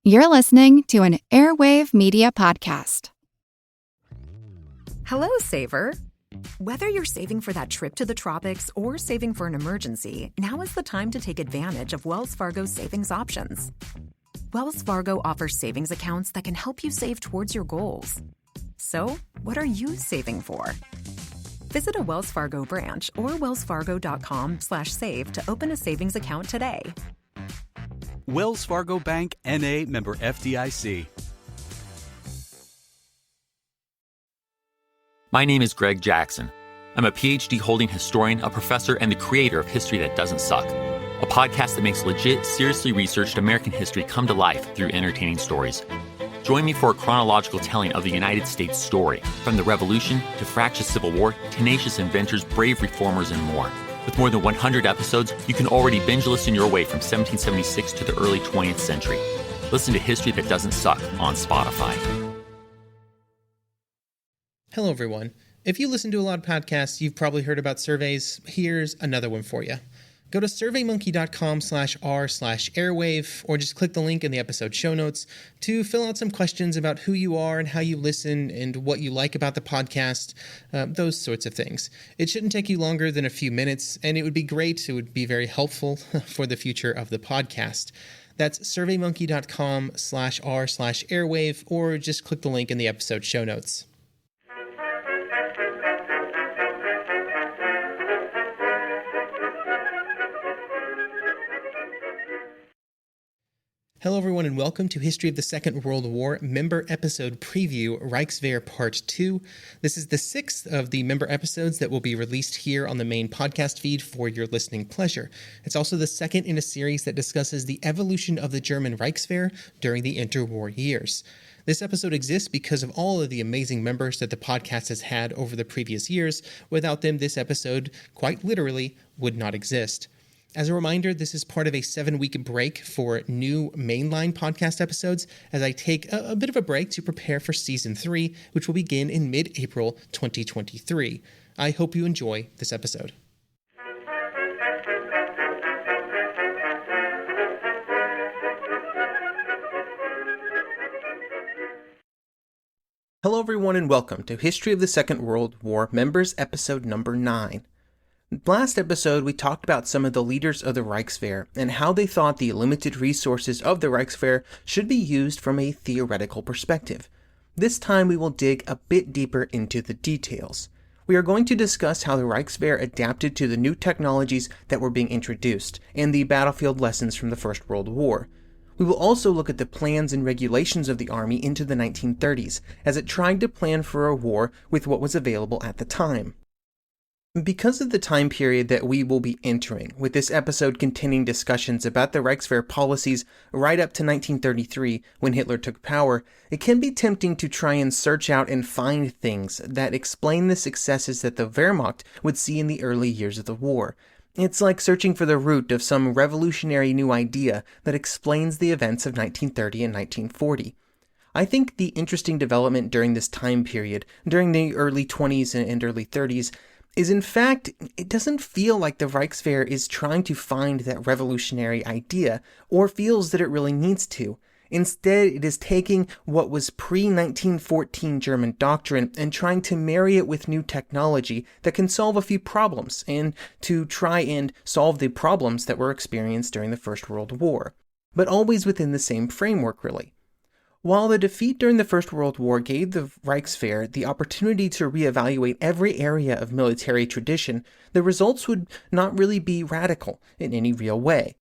You're listening to an Airwave Media Podcast. Hello, saver. Whether you're saving for that trip to the tropics or saving for an emergency, now is the time to take advantage of Wells Fargo's savings options. Wells Fargo offers savings accounts that can help you save towards your goals. So, what are you saving for? Visit a Wells Fargo branch or wellsfargo.com/save to open a savings account today. Wells Fargo Bank, N.A., member FDIC. My name is Greg Jackson. I'm a PhD-holding historian, a professor, and the creator of History That Doesn't Suck, a podcast that makes legit, seriously researched American history come to life through entertaining stories. Join me for a chronological telling of the United States story, from the Revolution to fractious Civil War, tenacious inventors, brave reformers, and more. With more than 100 episodes, you can already binge listen your way from 1776 to the early 20th century. Listen to History That Doesn't Suck on Spotify. Hello, everyone. If you listen to a lot of podcasts, you've probably heard about surveys. Here's another one for you. Go to surveymonkey.com/r/airwave, or just click the link in the episode show notes to fill out some questions about who you are and how you listen and what you like about the podcast, those sorts of things. It shouldn't take you longer than a few minutes, and it would be great. It would be very helpful for the future of the podcast. That's surveymonkey.com/r/airwave, or just click the link in the episode show notes. Hello, everyone, and welcome to History of the Second World War Member Episode Preview, Reichswehr Part 2. This is the sixth of the member episodes that will be released here on the main podcast feed for your listening pleasure. It's also the second in a series that discusses the evolution of the German Reichswehr during the interwar years. This episode exists because of all of the amazing members that the podcast has had over the previous years. Without them, this episode, quite literally, would not exist. As a reminder, this is part of a 7-week break for new mainline podcast episodes as I take a bit of a break to prepare for Season 3, which will begin in mid-April 2023. I hope you enjoy this episode. Hello, everyone, and welcome to History of the Second World War Members Episode number 9. Last episode, we talked about some of the leaders of the Reichswehr and how they thought the limited resources of the Reichswehr should be used from a theoretical perspective. This time, we will dig a bit deeper into the details. We are going to discuss how the Reichswehr adapted to the new technologies that were being introduced and the battlefield lessons from the First World War. We will also look at the plans and regulations of the army into the 1930s as it tried to plan for a war with what was available at the time. Because of the time period that we will be entering, with this episode containing discussions about the Reichswehr policies right up to 1933 when Hitler took power, it can be tempting to try and search out and find things that explain the successes that the Wehrmacht would see in the early years of the war. It's like searching for the root of some revolutionary new idea that explains the events of 1930 and 1940. I think the interesting development during this time period, during the early 20s and early 30s, is in fact, it doesn't feel like the Reichswehr is trying to find that revolutionary idea or feels that it really needs to. Instead, it is taking what was pre-1914 German doctrine and trying to marry it with new technology that can solve a few problems and to try and solve the problems that were experienced during the First World War, but always within the same framework, really. While the defeat during the First World War gave the Reichswehr the opportunity to reevaluate every area of military tradition, the results would not really be radical in any real way.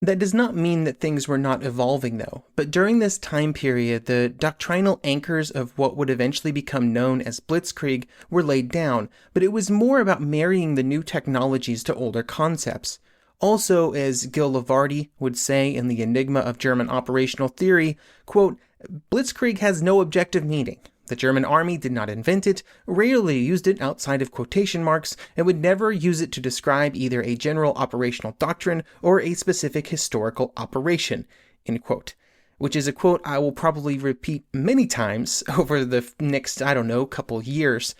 That does not mean that things were not evolving, though, but during this time period, the doctrinal anchors of what would eventually become known as Blitzkrieg were laid down, but it was more about marrying the new technologies to older concepts. Also, as Gil Lavardi would say in The Enigma of German Operational Theory, quote, Blitzkrieg has no objective meaning. The German army did not invent it, rarely used it outside of quotation marks, and would never use it to describe either a general operational doctrine or a specific historical operation, end quote. Which is a quote I will probably repeat many times over the next, couple years.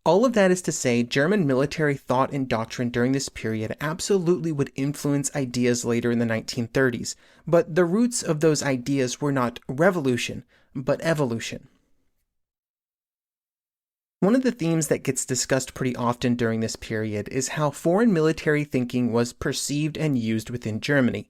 All of that is to say, German military thought and doctrine during this period absolutely would influence ideas later in the 1930s, but the roots of those ideas were not revolution, but evolution. One of the themes that gets discussed pretty often during this period is how foreign military thinking was perceived and used within Germany.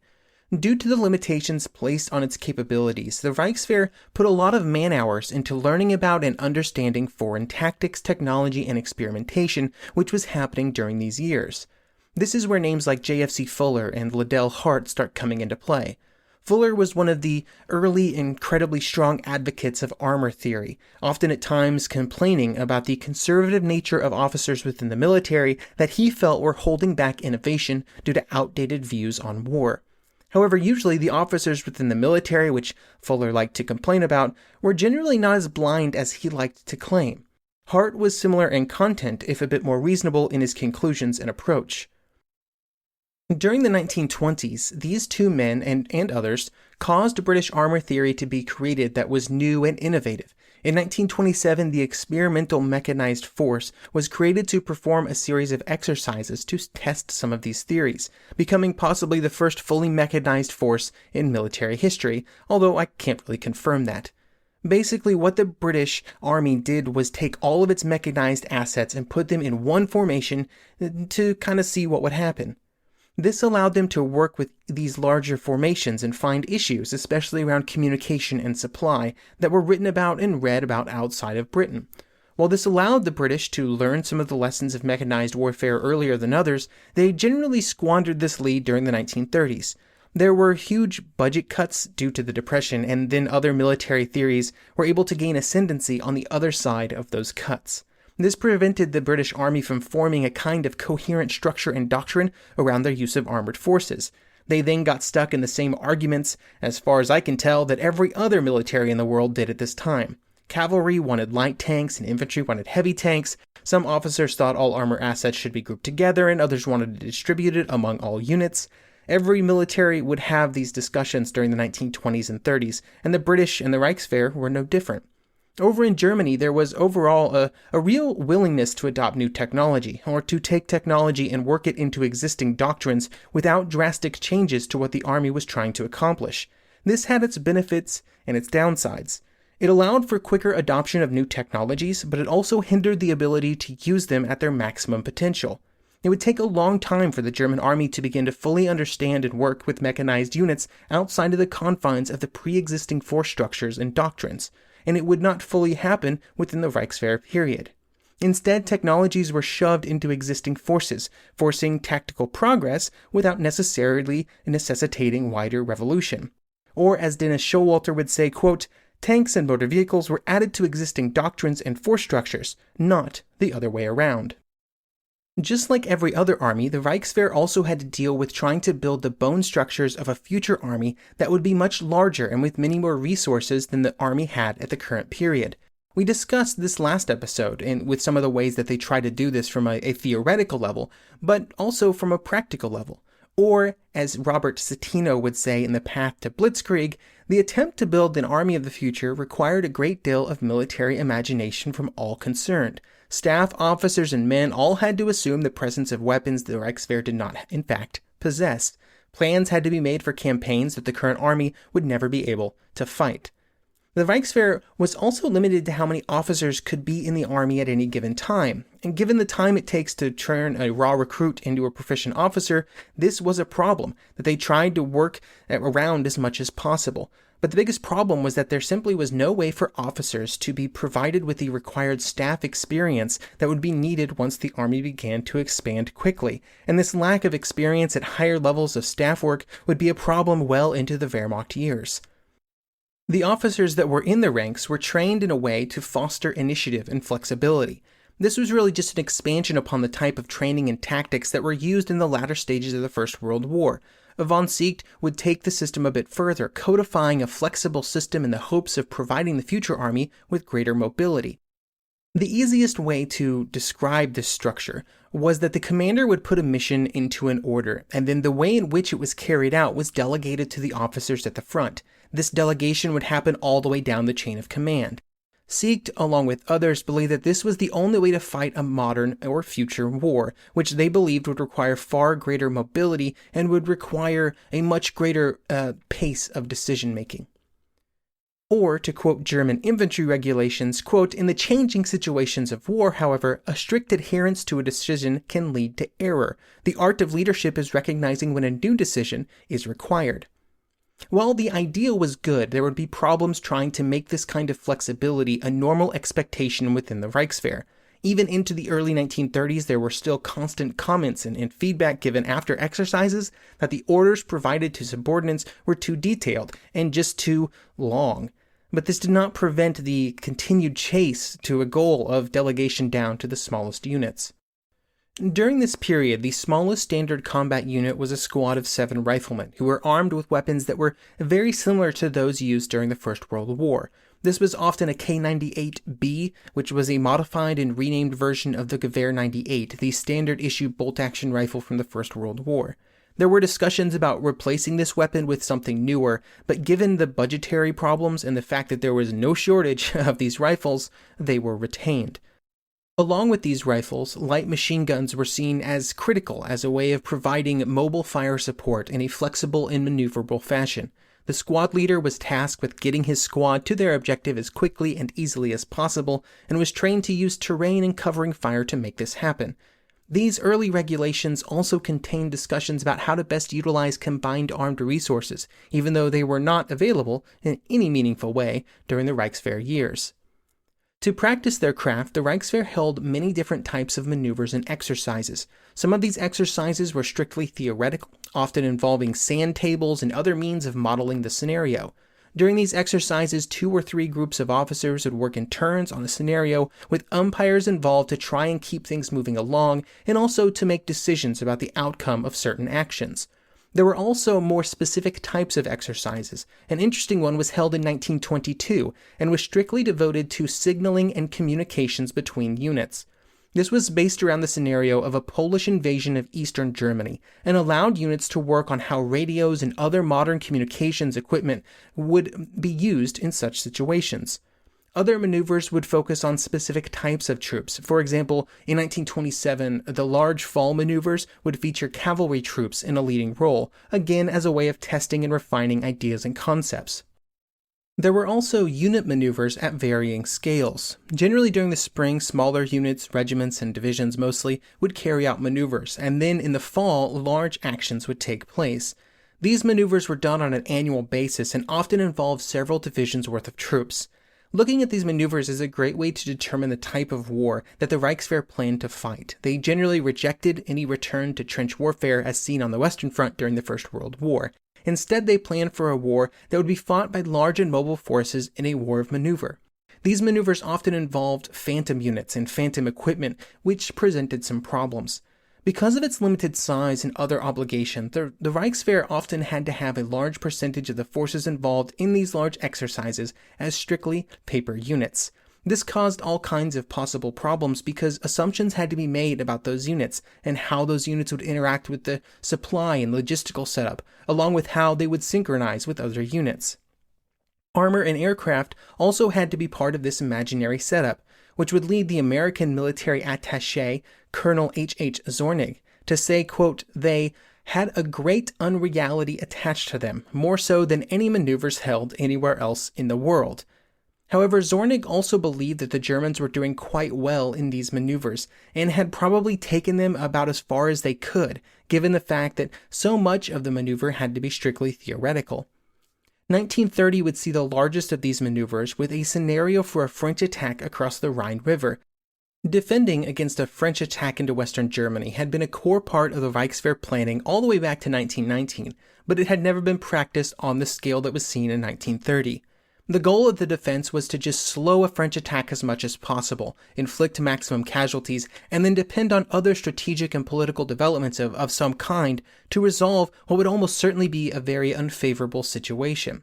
Due to the limitations placed on its capabilities, the Reichswehr put a lot of man-hours into learning about and understanding foreign tactics, technology, and experimentation, which was happening during these years. This is where names like JFC Fuller and Liddell Hart start coming into play. Fuller was one of the early, incredibly strong advocates of armor theory, often at times complaining about the conservative nature of officers within the military that he felt were holding back innovation due to outdated views on war. However, usually the officers within the military, which Fuller liked to complain about, were generally not as blind as he liked to claim. Hart was similar in content, if a bit more reasonable in his conclusions and approach. During the 1920s, these two men and others caused British armor theory to be created that was new and innovative. In 1927, the experimental mechanized force was created to perform a series of exercises to test some of these theories, becoming possibly the first fully mechanized force in military history, although I can't really confirm that. Basically, what the British Army did was take all of its mechanized assets and put them in one formation to kind of see what would happen. This allowed them to work with these larger formations and find issues, especially around communication and supply, that were written about and read about outside of Britain. While this allowed the British to learn some of the lessons of mechanized warfare earlier than others, they generally squandered this lead during the 1930s. There were huge budget cuts due to the Depression, and then other military theories were able to gain ascendancy on the other side of those cuts. This prevented the British Army from forming a kind of coherent structure and doctrine around their use of armored forces. They then got stuck in the same arguments, as far as I can tell, that every other military in the world did at this time. Cavalry wanted light tanks and infantry wanted heavy tanks. Some officers thought all armor assets should be grouped together and others wanted to distribute it among all units. Every military would have these discussions during the 1920s and 30s, and the British and the Reichswehr were no different. Over in Germany, there was overall a real willingness to adopt new technology, or to take technology and work it into existing doctrines without drastic changes to what the army was trying to accomplish. This had its benefits and its downsides. It allowed for quicker adoption of new technologies, but it also hindered the ability to use them at their maximum potential. It would take a long time for the German army to begin to fully understand and work with mechanized units outside of the confines of the pre-existing force structures and doctrines, and it would not fully happen within the Reichswehr period. Instead, technologies were shoved into existing forces, forcing tactical progress without necessarily necessitating wider revolution. Or, as Dennis Showalter would say, quote, tanks and motor vehicles were added to existing doctrines and force structures, not the other way around. Just like every other army, the Reichswehr also had to deal with trying to build the bone structures of a future army that would be much larger and with many more resources than the army had at the current period. We discussed this last episode and with some of the ways that they try to do this from a theoretical level, but also from a practical level. Or, as Robert Citino would say in The Path to Blitzkrieg, the attempt to build an army of the future required a great deal of military imagination from all concerned. Staff, officers, and men all had to assume the presence of weapons the Reichswehr did not, in fact, possess. Plans had to be made for campaigns that the current army would never be able to fight. The Reichswehr was also limited to how many officers could be in the army at any given time, and given the time it takes to turn a raw recruit into a proficient officer, this was a problem that they tried to work around as much as possible. But the biggest problem was that there simply was no way for officers to be provided with the required staff experience that would be needed once the army began to expand quickly, and this lack of experience at higher levels of staff work would be a problem well into the Wehrmacht years. The officers that were in the ranks were trained in a way to foster initiative and flexibility. This was really just an expansion upon the type of training and tactics that were used in the latter stages of the First World War. Von Siegt would take the system a bit further, codifying a flexible system in the hopes of providing the future army with greater mobility. The easiest way to describe this structure was that the commander would put a mission into an order, and then the way in which it was carried out was delegated to the officers at the front. This delegation would happen all the way down the chain of command. Siegt, along with others, believed that this was the only way to fight a modern or future war, which they believed would require far greater mobility and would require a much greater pace of decision-making. Or, to quote German infantry regulations, quote, "In the changing situations of war, however, a strict adherence to a decision can lead to error. The art of leadership is recognizing when a new decision is required." While the ideal was good, there would be problems trying to make this kind of flexibility a normal expectation within the Reichswehr. Even into the early 1930s, there were still constant comments and feedback given after exercises that the orders provided to subordinates were too detailed and just too long. But this did not prevent the continued chase to a goal of delegation down to the smallest units. During this period, the smallest standard combat unit was a squad of 7 riflemen who were armed with weapons that were very similar to those used during the First World War. This was often a K98B, which was a modified and renamed version of the Gewehr 98, the standard issue bolt-action rifle from the First World War. There were discussions about replacing this weapon with something newer, but given the budgetary problems and the fact that there was no shortage of these rifles, they were retained. Along with these rifles, light machine guns were seen as critical as a way of providing mobile fire support in a flexible and maneuverable fashion. The squad leader was tasked with getting his squad to their objective as quickly and easily as possible, and was trained to use terrain and covering fire to make this happen. These early regulations also contained discussions about how to best utilize combined armed resources, even though they were not available in any meaningful way during the Reichswehr years. To practice their craft, the Reichswehr held many different types of maneuvers and exercises. Some of these exercises were strictly theoretical, often involving sand tables and other means of modeling the scenario. During these exercises, 2 or 3 groups of officers would work in turns on a scenario, with umpires involved to try and keep things moving along, and also to make decisions about the outcome of certain actions. There were also more specific types of exercises. An interesting one was held in 1922, and was strictly devoted to signaling and communications between units. This was based around the scenario of a Polish invasion of eastern Germany, and allowed units to work on how radios and other modern communications equipment would be used in such situations. Other maneuvers would focus on specific types of troops. For example, in 1927, the large fall maneuvers would feature cavalry troops in a leading role, again as a way of testing and refining ideas and concepts. There were also unit maneuvers at varying scales. Generally during the spring, smaller units, regiments, and divisions mostly, would carry out maneuvers, and then in the fall, large actions would take place. These maneuvers were done on an annual basis and often involved several divisions worth of troops. Looking at these maneuvers is a great way to determine the type of war that the Reichswehr planned to fight. They generally rejected any return to trench warfare as seen on the Western Front during the First World War. Instead, they planned for a war that would be fought by large and mobile forces in a war of maneuver. These maneuvers often involved phantom units and phantom equipment, which presented some problems. Because of its limited size and other obligations, the Reichswehr often had to have a large percentage of the forces involved in these large exercises as strictly paper units. This caused all kinds of possible problems because assumptions had to be made about those units and how those units would interact with the supply and logistical setup, along with how they would synchronize with other units. Armor and aircraft also had to be part of this imaginary setup, which would lead the American military attaché, Colonel H.H. Zornig, to say, quote, "They had a great unreality attached to them, more so than any maneuvers held anywhere else in the world." However, Zornig also believed that the Germans were doing quite well in these maneuvers, and had probably taken them about as far as they could, given the fact that so much of the maneuver had to be strictly theoretical. 1930 would see the largest of these maneuvers with a scenario for a French attack across the Rhine River. Defending against a French attack into Western Germany had been a core part of the Reichswehr planning all the way back to 1919, but it had never been practiced on the scale that was seen in 1930. The goal of the defense was to just slow a French attack as much as possible, inflict maximum casualties, and then depend on other strategic and political developments of some kind to resolve what would almost certainly be a very unfavorable situation.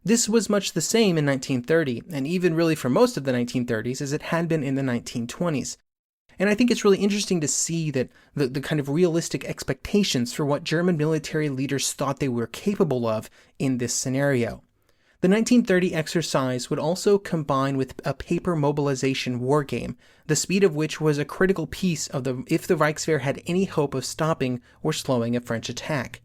This was much the same in 1930, and even really for most of the 1930s, as it had been in the 1920s. And I think it's really interesting to see that the kind of realistic expectations for what German military leaders thought they were capable of in this scenario. The 1930 exercise would also combine with a paper mobilization war game, the speed of which was a critical piece of if the Reichswehr had any hope of stopping or slowing a French attack.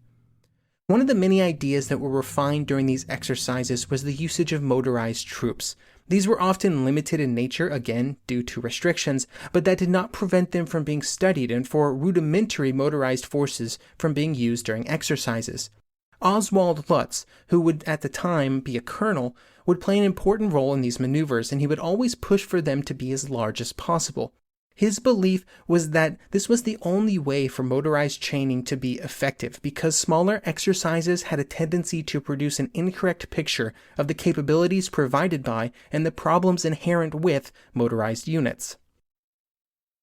One of the many ideas that were refined during these exercises was the usage of motorized troops. These were often limited in nature, again, due to restrictions, but that did not prevent them from being studied and for rudimentary motorized forces from being used during exercises. Oswald Lutz, who would at the time be a colonel, would play an important role in these maneuvers, and he would always push for them to be as large as possible. His belief was that this was the only way for motorized training to be effective, because smaller exercises had a tendency to produce an incorrect picture of the capabilities provided by and the problems inherent with motorized units.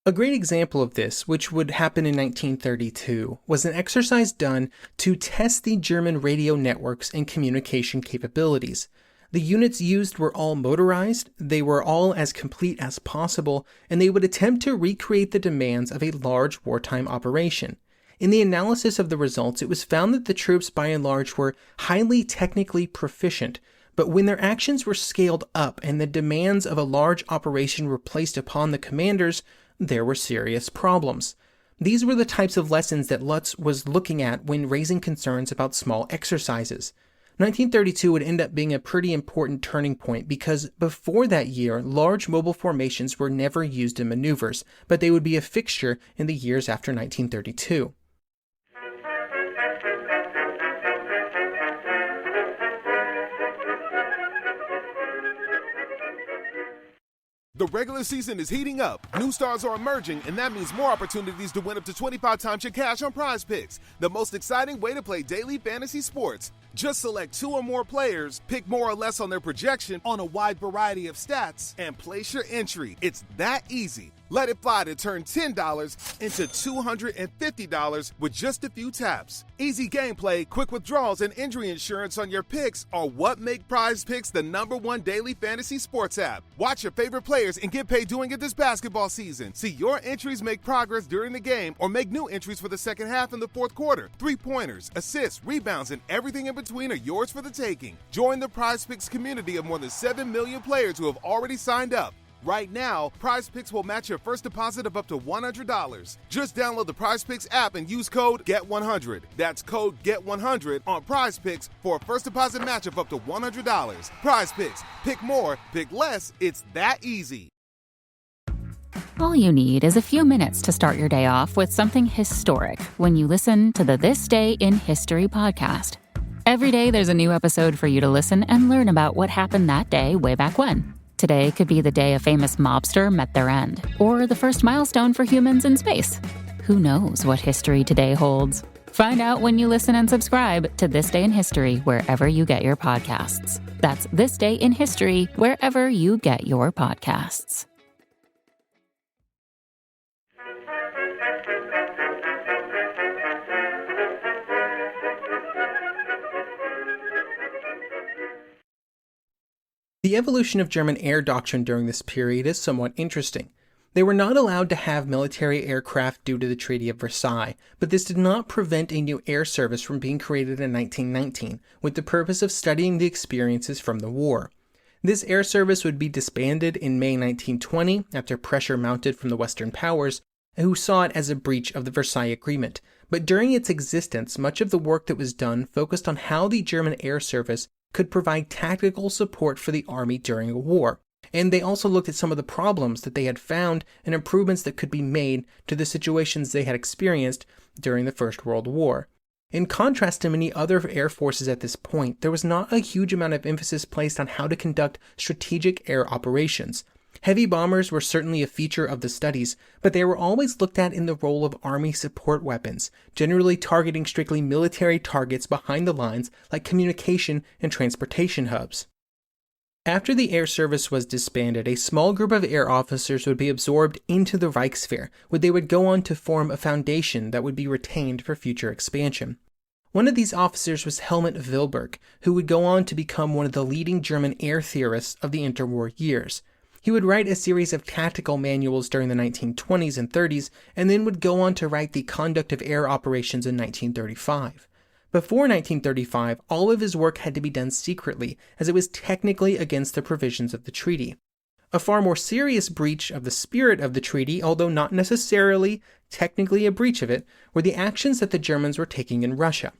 A great example of this, which would happen in 1932, was an exercise done to test the German radio networks and communication capabilities. The units used were all motorized, they were all as complete as possible, and they would attempt to recreate the demands of a large wartime operation. In the analysis of the results, it was found that the troops by and large were highly technically proficient, but when their actions were scaled up and the demands of a large operation were placed upon the commanders, there were serious problems. These were the types of lessons that Lutz was looking at when raising concerns about small exercises. 1932 would end up being a pretty important turning point because before that year, large mobile formations were never used in maneuvers, but they would be a fixture in the years after 1932. The regular season is heating up. New stars are emerging, and that means more opportunities to win up to 25 times your cash on Prize Picks, the most exciting way to play daily fantasy sports. Just select 2 or more players, pick more or less on their projection on a wide variety of stats, and place your entry. It's that easy. Let it fly to turn $10 into $250 with just a few taps. Easy gameplay, quick withdrawals, and injury insurance on your picks are what make Prize Picks the #1 daily fantasy sports app. Watch your favorite players and get paid doing it this basketball season. See your entries make progress during the game or make new entries for the second half and the fourth quarter. 3-pointers, assists, rebounds, and everything in between are yours for the taking. Join the Prize Picks community of more than 7 million players who have already signed up. Right now, Prize Picks will match your first deposit of up to $100. Just download the Prize Picks app and use code GET100. That's code GET100 on Prize Picks for a first deposit match of up to $100. Prize Picks. Pick more, pick less. It's that easy. All you need is a few minutes to start your day off with something historic when you listen to the This Day in History podcast. Every day there's a new episode for you to listen and learn about what happened that day way back when. Today could be the day a famous mobster met their end, or the first milestone for humans in space. Who knows what history today holds? Find out when you listen and subscribe to This Day in History wherever you get your podcasts. That's This Day in History wherever you get your podcasts. The evolution of German air doctrine during this period is somewhat interesting. They were not allowed to have military aircraft due to the Treaty of Versailles, but this did not prevent a new air service from being created in 1919 with the purpose of studying the experiences from the war. This air service would be disbanded in May 1920 after pressure mounted from the Western powers, who saw it as a breach of the Versailles Agreement. But during its existence, much of the work that was done focused on how the German air service could provide tactical support for the army during a war. And they also looked at some of the problems that they had found and improvements that could be made to the situations they had experienced during the First World War. In contrast to many other air forces at this point, there was not a huge amount of emphasis placed on how to conduct strategic air operations. Heavy bombers were certainly a feature of the studies, but they were always looked at in the role of army support weapons, generally targeting strictly military targets behind the lines like communication and transportation hubs. After the air service was disbanded, a small group of air officers would be absorbed into the Reichswehr, where they would go on to form a foundation that would be retained for future expansion. One of these officers was Helmut Wilberg, who would go on to become one of the leading German air theorists of the interwar years. He would write a series of tactical manuals during the 1920s and 30s, and then would go on to write the Conduct of Air Operations in 1935. Before 1935, all of his work had to be done secretly, as it was technically against the provisions of the treaty. A far more serious breach of the spirit of the treaty, although not necessarily technically a breach of it, were the actions that the Germans were taking in Russia.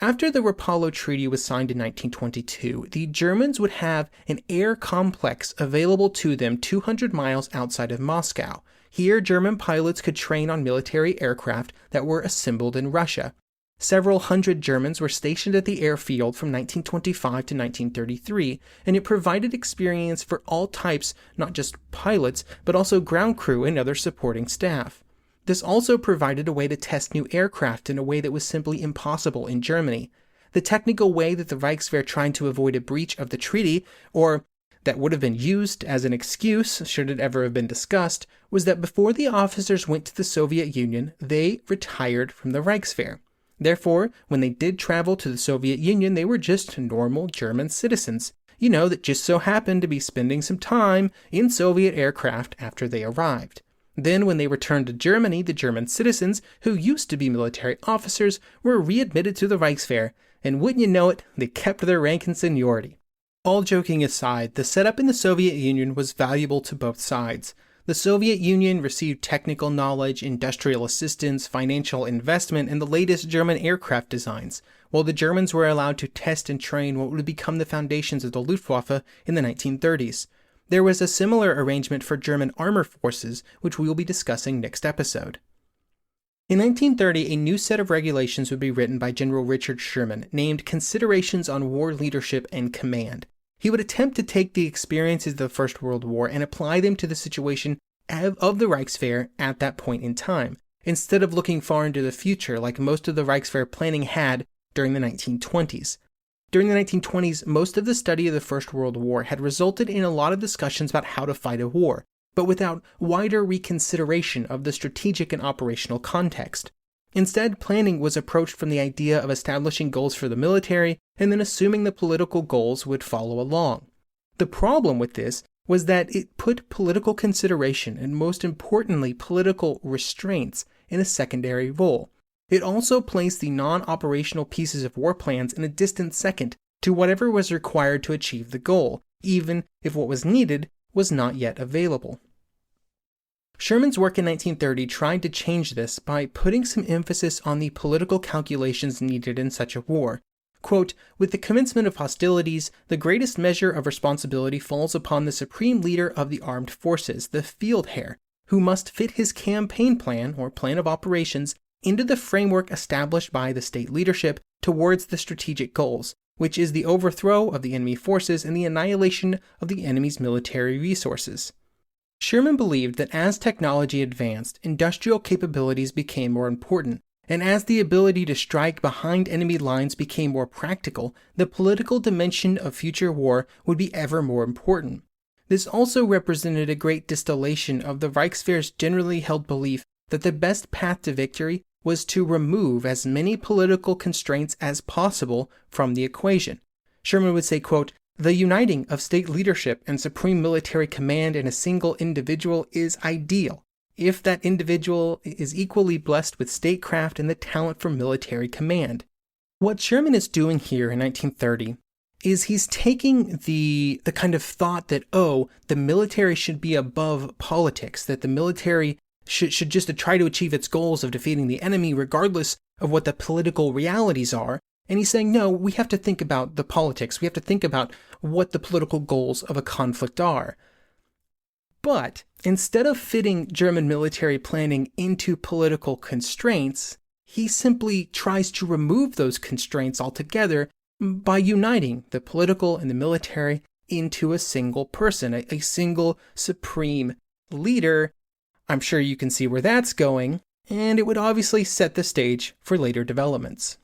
After the Rapallo Treaty was signed in 1922, the Germans would have an air complex available to them 200 miles outside of Moscow. Here, German pilots could train on military aircraft that were assembled in Russia. Several hundred Germans were stationed at the airfield from 1925 to 1933, and it provided experience for all types, not just pilots, but also ground crew and other supporting staff. This also provided a way to test new aircraft in a way that was simply impossible in Germany. The technical way that the Reichswehr tried to avoid a breach of the treaty, or that would have been used as an excuse should it ever have been discussed, was that before the officers went to the Soviet Union, they retired from the Reichswehr. Therefore, when they did travel to the Soviet Union, they were just normal German citizens, that just so happened to be spending some time in Soviet aircraft after they arrived. Then, when they returned to Germany, the German citizens, who used to be military officers, were readmitted to the Reichswehr, and wouldn't you know it, they kept their rank and seniority. All joking aside, the setup in the Soviet Union was valuable to both sides. The Soviet Union received technical knowledge, industrial assistance, financial investment, and the latest German aircraft designs, while the Germans were allowed to test and train what would become the foundations of the Luftwaffe in the 1930s. There was a similar arrangement for German armor forces, which we will be discussing next episode. In 1930, a new set of regulations would be written by General Richard Sherman, named Considerations on War Leadership and Command. He would attempt to take the experiences of the First World War and apply them to the situation of the Reichswehr at that point in time, instead of looking far into the future like most of the Reichswehr planning had during the 1920s. During the 1920s, most of the study of the First World War had resulted in a lot of discussions about how to fight a war, but without wider reconsideration of the strategic and operational context. Instead, planning was approached from the idea of establishing goals for the military and then assuming the political goals would follow along. The problem with this was that it put political consideration and, most importantly, political restraints in a secondary role. It also placed the non-operational pieces of war plans in a distant second to whatever was required to achieve the goal, even if what was needed was not yet available. Sherman's work in 1930 tried to change this by putting some emphasis on the political calculations needed in such a war. Quote, "With the commencement of hostilities, the greatest measure of responsibility falls upon the supreme leader of the armed forces, the field herr, who must fit his campaign plan, or plan of operations, into the framework established by the state leadership towards the strategic goals, which is the overthrow of the enemy forces and the annihilation of the enemy's military resources." Sherman believed that as technology advanced, industrial capabilities became more important, and as the ability to strike behind enemy lines became more practical, the political dimension of future war would be ever more important. This also represented a great distillation of the Reichswehr's generally held belief that the best path to victory was to remove as many political constraints as possible from the equation. Sherman would say, quote, "The uniting of state leadership and supreme military command in a single individual is ideal, if that individual is equally blessed with statecraft and the talent for military command." What Sherman is doing here in 1930 is he's taking the kind of thought that, the military should be above politics, that the military should just try to achieve its goals of defeating the enemy regardless of what the political realities are. And he's saying, no, we have to think about the politics. We have to think about what the political goals of a conflict are. But instead of fitting German military planning into political constraints, he simply tries to remove those constraints altogether by uniting the political and the military into a single person, a single supreme leader. I'm sure you can see where that's going, and it would obviously set the stage for later developments.